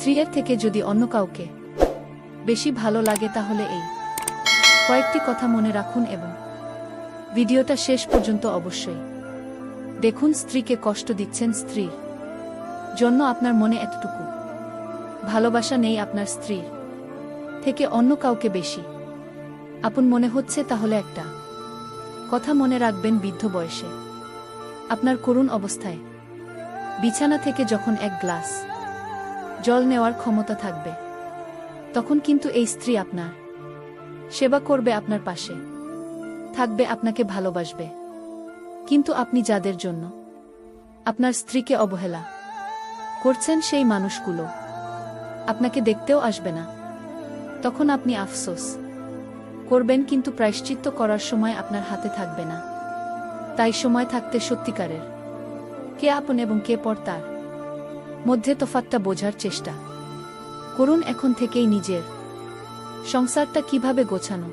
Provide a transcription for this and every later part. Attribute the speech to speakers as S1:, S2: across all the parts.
S1: স্ত্রীর থেকে যদি অন্য কাউকে বেশি ভালো লাগে তাহলে এই কয়েকটি কথা মনে রাখুন এবং ভিডিওটা শেষ পর্যন্ত অবশ্যই দেখুন। স্ত্রীকে কষ্ট দিচ্ছেন, স্ত্রীর জন্য আপনার মনে এতটুকু ভালোবাসা নেই, আপনার স্ত্রীর থেকে অন্য কাউকে বেশি আপন মনে হচ্ছে, তাহলে একটা কথা মনে রাখবেন, বৃদ্ধ বয়সে আপনার করুণ অবস্থায় বিছানা থেকে যখন এক গ্লাস জল নেওয়ার ক্ষমতা থাকবে, তখন কিন্তু এই স্ত্রী আপনার সেবা করবে, আপনার পাশে থাকবে, আপনাকে ভালোবাসবে। কিন্তু আপনি যাদের জন্য আপনার স্ত্রীকে অবহেলা করছেন, সেই মানুষগুলো আপনাকে দেখতেও আসবে না। তখন আপনি আফসোস করবেন, কিন্তু প্রায়শ্চিত্ত করার সময় আপনার হাতে থাকবে না। তাই সময় থাকতে সত্যিকারের কে আপন এবং কে পর তার মধ্যে তফাৎটা বোঝার চেষ্টা করুন। এখন থেকেই নিজের সংসারটা কিভাবে গোছানো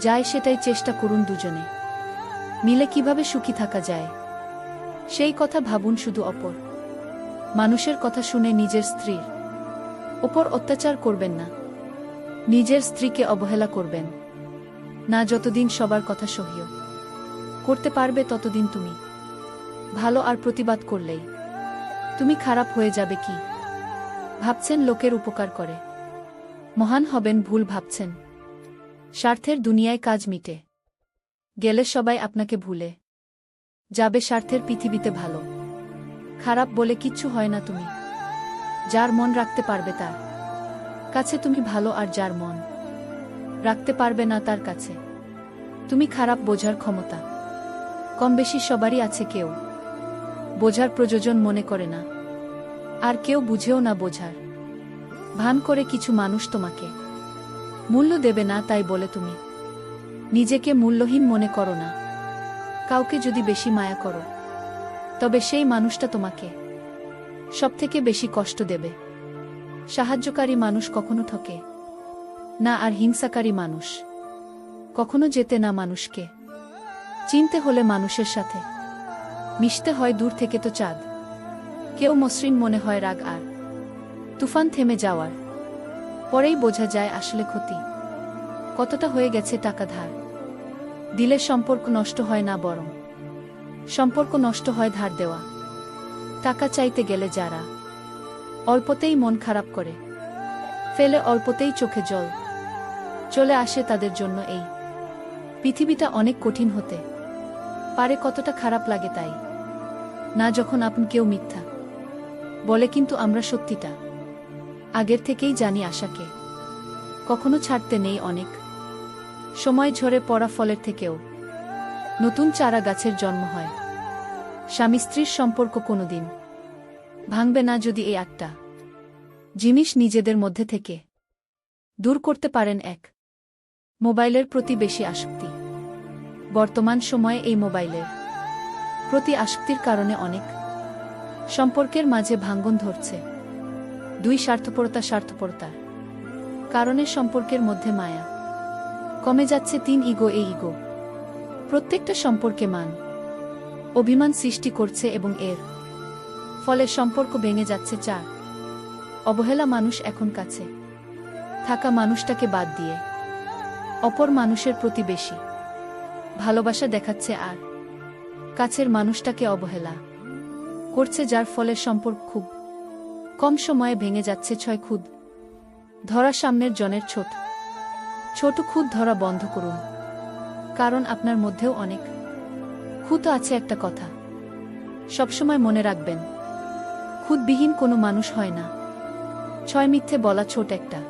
S1: যায় সেটাই চেষ্টা করুন। দুজনে মিলে কিভাবে সুখী থাকা যায় সেই কথা ভাবুন। শুধু অপর মানুষের কথা শুনে নিজের স্ত্রীর ওপর অত্যাচার করবেন না, নিজের স্ত্রীকে অবহেলা করবেন না। যতদিন সবার কথা সহ্য করতে পারবে ততদিন তুমি ভালো, আর প্রতিবাদ করলেই তুমি খারাপ হয়ে যাবে। কি ভাবছেন লোকের উপকার করে মহান হবেন? ভুল ভাবছেন। স্বার্থের দুনিয়ায় কাজ মিটে গেলে সবাই আপনাকে ভুলে যাবে। স্বার্থের পৃথিবীতে ভালো খারাপ বলে কিচ্ছু হয় না। তুমি যার মন রাখতে পারবে তার কাছে তুমি ভালো, আর যার মন রাখতে পারবে না তার কাছে তুমি খারাপ। বোঝার ক্ষমতা কম বেশি সবারই আছে, কেউ বোঝার প্রয়োজন মনে করে না, আর কেউ বুঝেও না। বোঝার ভান করে কিছু মানুষ তোমাকে মূল্য দেবে না, তাই বলে তুমি নিজেকে মূল্যহীন মনে করো না। কাউকে যদি বেশি মায়া করো, তবে সেই মানুষটা তোমাকে সবথেকে বেশি কষ্ট দেবে। সাহায্যকারী মানুষ কখনো ঠকে না, আর হিংসাকারী মানুষ কখনো জেতে না। মানুষকে চিনতে হলে মানুষের সাথে মিশতে হয়। দূর থেকে তো চাঁদ কেউ মসৃণ মনে হয়, রাগ আর তুফান থেমে যাওয়ার পরেই বোঝা যায় আসলে ক্ষতি কতটা হয়ে গেছে। টাকা ধার দিলে সম্পর্ক নষ্ট হয় না, বরং সম্পর্ক নষ্ট হয় ধার দেওয়া টাকা চাইতে গেলে। যারা অল্পতেই মন খারাপ করে ফেলে, অল্পতেই চোখে জল চলে আসে, তাদের জন্য এই পৃথিবীটা অনেক কঠিন হতে পারে। কতটা খারাপ লাগে তাই না যখন আপন কেউ মিথ্যা বলে, কিন্তু আমরা সত্যিটা আগের থেকেই জানি। আশাকে কখনো ছাড়তে নেই। অনেক সময় ঝরে পড়া ফলের থেকেও নতুন চারা গাছের জন্ম হয়। স্বামী স্ত্রীর সম্পর্ক কোনোদিন ভাঙবে না যদি এই একটা জিনিস নিজেদের মধ্যে থেকে দূর করতে পারেন। এক, মোবাইলের প্রতি বেশি আসক্তি। বর্তমান সময়ে এই মোবাইলের প্রতি আসক্তির কারণে অনেক সম্পর্কের মাঝে ভাঙ্গন ধরছে। দুই, স্বার্থপরতার কারণে সম্পর্কের মধ্যে মায়া কমে যাচ্ছে। তিন, ইগো। এই ইগো প্রত্যেকটা সম্পর্কে মান অভিমান সৃষ্টি করছে এবং এর ফলে সম্পর্ক ভেঙে যাচ্ছে। চার, অবহেলা। মানুষ এখন কাছে থাকা মানুষটাকে বাদ দিয়ে অপর মানুষের প্রতি বেশি ভালোবাসা দেখাচ্ছে, আর কাছের মানুষটাকে অবহেলা করছে, যার ফলে সম্পর্ক খুব কম সময়ে ভেঙে যাচ্ছে। ছয়, খুদ ধরা। সামনের জনের ছোট খুদ ধরা বন্ধ করুন, কারণ আপনার মধ্যেও অনেক খুদ আছে। একটা কথা সবসময় মনে রাখবেন, খুদবিহীন কোনো মানুষ হয় না। ছয়, মিথ্যে বলা। ছোট একটা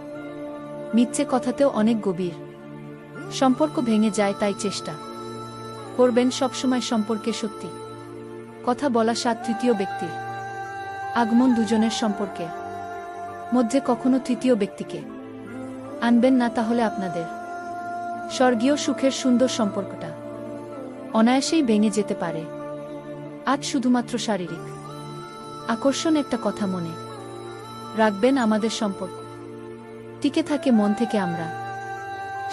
S1: মিথ্যে কথাতেও অনেক গভীর সম্পর্ক ভেঙে যায়। তাই চেষ্টা করবেন সবসময় সম্পর্কে সত্যি কথা বলা। সাত, তৃতীয় ব্যক্তির আগমন। দুজনের সম্পর্কের মধ্যে কখনো তৃতীয় ব্যক্তিকে আনবেন না, তাহলে আপনাদের স্বর্গীয় সুখের সুন্দর সম্পর্কটা অনায়াসেই ভেঙে যেতে পারে। আজ, শুধুমাত্র শারীরিক আকর্ষণ। একটা কথা মনে রাখবেন, আমাদের সম্পর্ক টিকে থাকে মন থেকে। আমরা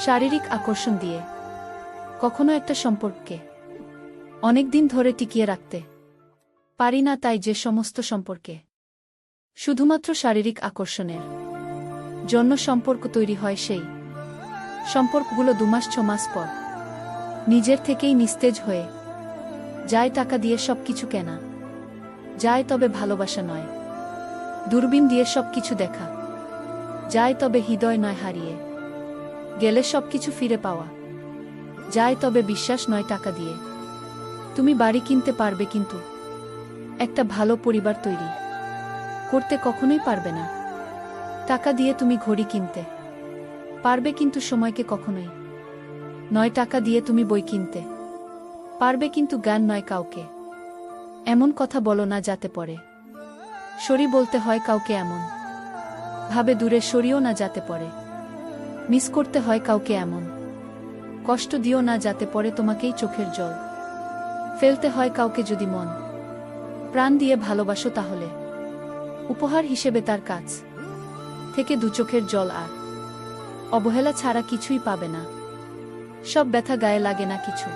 S1: শারীরিক আকর্ষণ দিয়ে কখনো একটা সম্পর্ককে অনেক দিন ধরে টিকিয়ে রাখতে পারি না। তাই যে সমস্ত সম্পর্কে শুধুমাত্র শারীরিক আকর্ষণের জন্য সম্পর্ক তৈরি হয়, সেই সম্পর্কগুলো 2 মাস 6 মাস পর নিজের থেকেই নিস্তেজ হয়ে যায়। টাকা দিয়ে সবকিছু কেনা যায়, তবে ভালোবাসা নয়। দূরবীন দিয়ে সবকিছু দেখা যায়, তবে হৃদয় নয়। হারিয়ে গেলে সবকিছু ফিরে পাওয়া যায়, তবে বিশ্বাস নয়। টাকা দিয়ে তুমি বাড়ি কিনতে পারবে, কিন্তু একটা ভালো পরিবার তৈরি করতে কখনোই পারবে না। টাকা দিয়ে তুমি ঘড়ি কিনতে পারবে, কিন্তু সময়কে কখনোই নয়। টাকা দিয়ে তুমি বই কিনতে পারবে, কিন্তু জ্ঞান নয়। কাউকে এমন কথা বলো না যাতে পরে সরি বলতে হয় কাউকে, এমন ভাবে দূরে সরিও না যাতে পরে মিস করতে হয় কাউকে, এমন কষ্ট দিও না যাতে পরে তোমাকেই চোখের জল ফেলতে হয় কাউকে। যদি মন প্রাণ দিয়ে ভালোবাসো, তাহলে উপহার হিসেবে তার কাছ থেকে 2 চোখের জল আর অবহেলা ছাড়া কিছুই পাবে না। সব ব্যথা গায়ে লাগে না, কিছু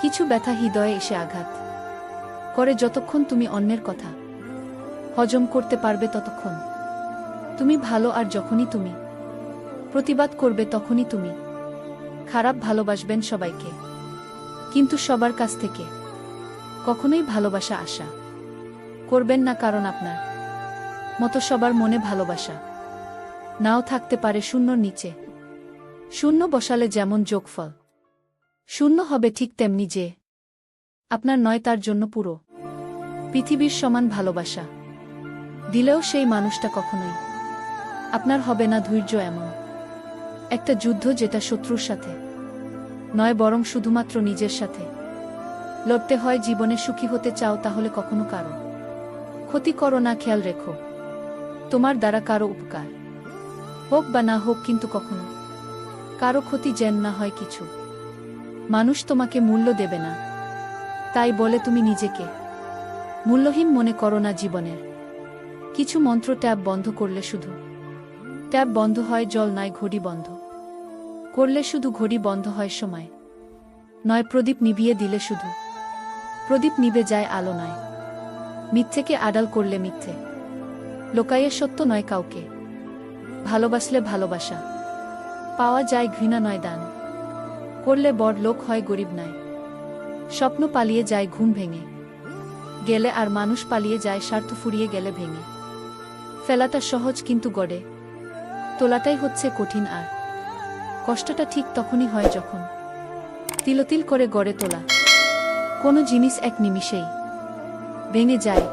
S1: কিছু ব্যথা হৃদয়ে এসে আঘাত করে। যতক্ষণ তুমি অন্যের কথা হজম করতে পারবে, ততক্ষণ তুমি ভালো। আর যখনই তুমি প্রতিবাদ করবে, তখনই তুমি খারাপ। ভালোবাসবেন সবাইকে, কিন্তু সবার কাছ থেকে কখনোই ভালোবাসা আশা করবেন না, কারণ আপনার মতো সবার মনে ভালোবাসা নাও থাকতে পারে। শূন্যর নিচে শূন্য বসালে যেমন যোগফল শূন্য হবে, ঠিক তেমনি যে আপনার নয়, তার জন্য পুরো পৃথিবীর সমান ভালোবাসা দিলেও সেই মানুষটা কখনোই আপনার হবে না। ধৈর্য এমন একটা যুদ্ধ, যেটা শত্রুর সাথে নয়, বরং শুধুমাত্র নিজের সাথে লড়তে হয়। জীবনে সুখী হতে চাও, তাহলে কখনো কারো ক্ষতি করো না। খেয়াল রেখো, তোমার দ্বারা কারো উপকার হোক বা না হোক, কিন্তু কখনো কারো ক্ষতি যেন না হয়। কিছু মানুষ তোমাকে মূল্য দেবে না, তাই বলে তুমি নিজেকে মূল্যহীন মনে করো না। জীবনের কিছু মন্ত্র ট্যাপ বন্ধ করলে শুধু ট্যাপ বন্ধ হয়, জল নয়। ঘড়ি বন্ধ করলে শুধু ঘড়ি বন্ধ হয়, সময় নয়। প্রদীপ নিভিয়ে দিলে শুধু প্রদীপ নিভে যায়, আলো নয়। মিথ্যেকে আড়াল করলে মিথ্যে লোকায়ে সত্য নয়। কাউকে ভালোবাসলে ভালোবাসা পাওয়া যায়, ঘৃণা নয়। দান করলে বড় লোক হয়, গরিব নয়। স্বপ্ন পালিয়ে যায়, ঘুম ভেঙে গেলে, আর মানুষ পালিয়ে যায়, স্বার্থ ফুরিয়ে গেলে। ভেঙে ফেলাটা সহজ, কিন্তু গড়ে তোলাটাই হচ্ছে কঠিন। আর কষ্টটা ঠিক তখনই হয়, যখন তিল তিল করে গড়ে তোলা কোনো জিনিস এক নিমিষেই ভেঙে যায়।